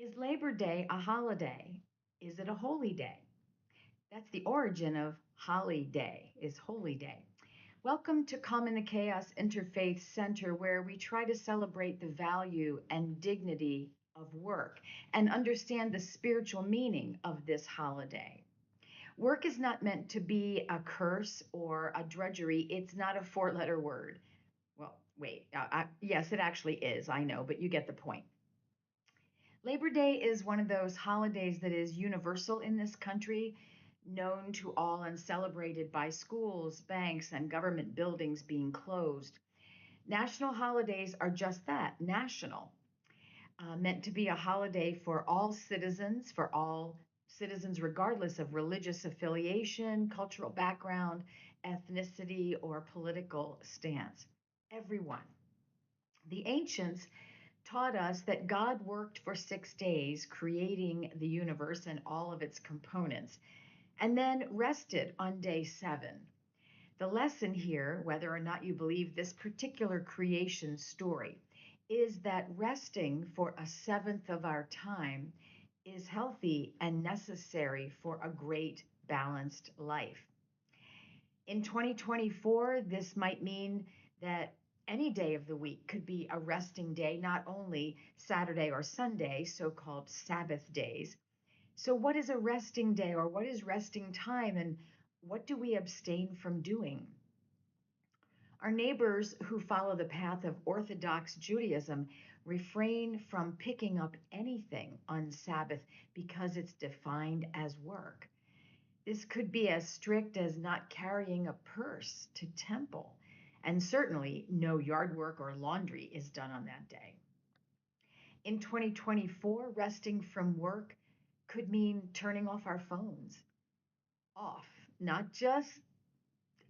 Is Labor Day a holiday? Is it a holy day? That's the origin of holiday, is holy day. Welcome to Calm in the Chaos Interfaith Center, where we try to celebrate the value and dignity of work and understand the spiritual meaning of this holiday. Work is not meant to be a curse or a drudgery. It's not a four-letter word. Well, wait, yes, it actually is, I know, but you get the point. Labor Day is one of those holidays that is universal in this country, known to all and celebrated by schools, banks, and government buildings being closed. National holidays are just that, national, meant to be a holiday for all citizens, regardless of religious affiliation, cultural background, ethnicity, or political stance. Everyone. The ancients taught us that God worked for 6 days, creating the universe and all of its components, and then rested on day seven. The lesson here, whether or not you believe this particular creation story, is that resting for a seventh of our time is healthy and necessary for a great balanced life. In 2024, this might mean that any day of the week could be a resting day, not only Saturday or Sunday, so called Sabbath days. So, what is a resting day, or what is resting time, and what do we abstain from doing? Our neighbors who follow the path of Orthodox Judaism refrain from picking up anything on Sabbath because it's defined as work. This could be as strict as not carrying a purse to temple, and certainly no yard work or laundry is done on that day. In 2024, resting from work could mean turning off our phones, off, not just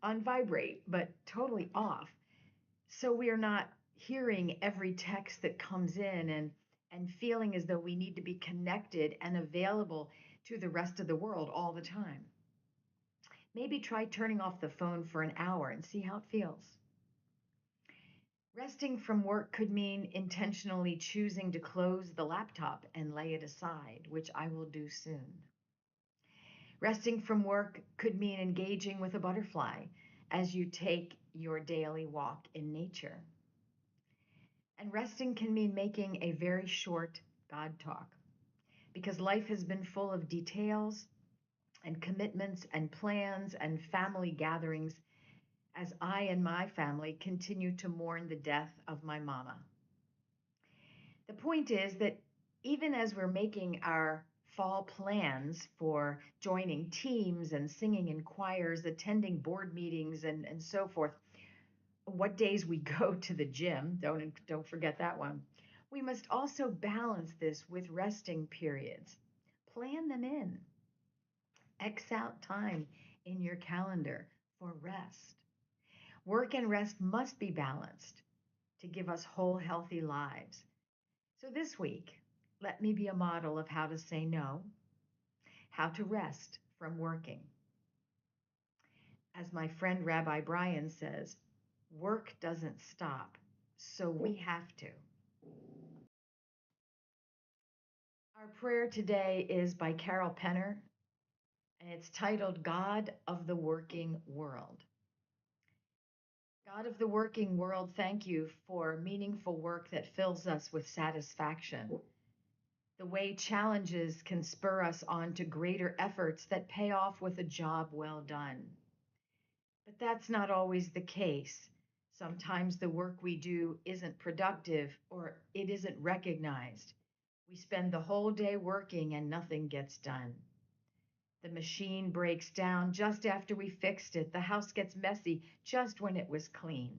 on vibrate, but totally off. So we are not hearing every text that comes in and feeling as though we need to be connected and available to the rest of the world all the time. Maybe try turning off the phone for an hour and see how it feels. Resting from work could mean intentionally choosing to close the laptop and lay it aside, which I will do soon. Resting from work could mean engaging with a butterfly as you take your daily walk in nature. And resting can mean making a very short God talk because life has been full of details and commitments and plans and family gatherings as I and my family continue to mourn the death of my mama. The point is that even as we're making our fall plans for joining teams and singing in choirs, attending board meetings, and so forth, what days we go to the gym, don't forget that one. We must also balance this with resting periods. Plan them in. X out time in your calendar for rest. Work and rest must be balanced to give us whole, healthy lives. So this week, let me be a model of how to say no, how to rest from working. As my friend Rabbi Brian says, work doesn't stop, so we have to. Our prayer today is by Carol Penner, and it's titled God of the Working World. God of the working world, thank you for meaningful work that fills us with satisfaction. The way challenges can spur us on to greater efforts that pay off with a job well done. But that's not always the case. Sometimes the work we do isn't productive or it isn't recognized. We spend the whole day working and nothing gets done. The machine breaks down just after we fixed it. The house gets messy just when it was clean.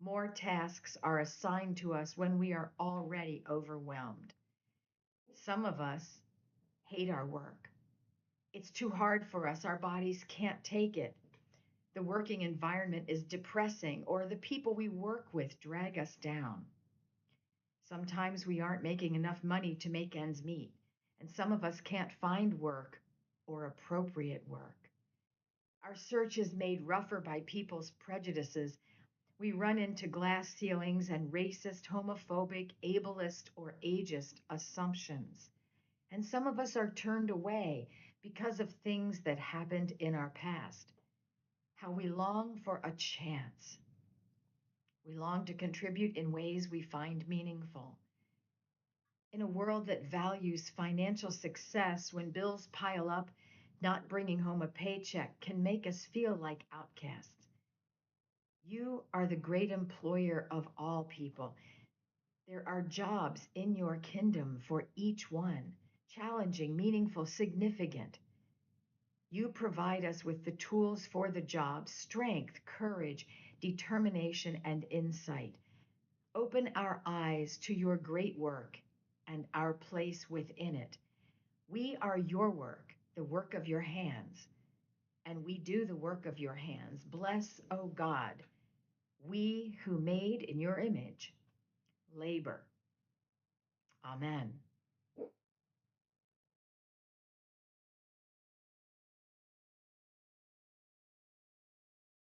More tasks are assigned to us when we are already overwhelmed. Some of us hate our work. It's too hard for us. Our bodies can't take it. The working environment is depressing, or the people we work with drag us down. Sometimes we aren't making enough money to make ends meet, and some of us can't find work or appropriate work. Our search is made rougher by people's prejudices. We run into glass ceilings and racist, homophobic, ableist, or ageist assumptions. And some of us are turned away because of things that happened in our past. How we long for a chance. We long to contribute in ways we find meaningful. In a world that values financial success, when bills pile up, not bringing home a paycheck can make us feel like outcasts. You are the great employer of all people. There are jobs in your kingdom for each one, challenging, meaningful, significant. You provide us with the tools for the job, strength, courage, determination, and insight. Open our eyes to your great work and our place within it. We are your work, the work of your hands, and we do the work of your hands. Bless, O God, we who made in your image labor. Amen.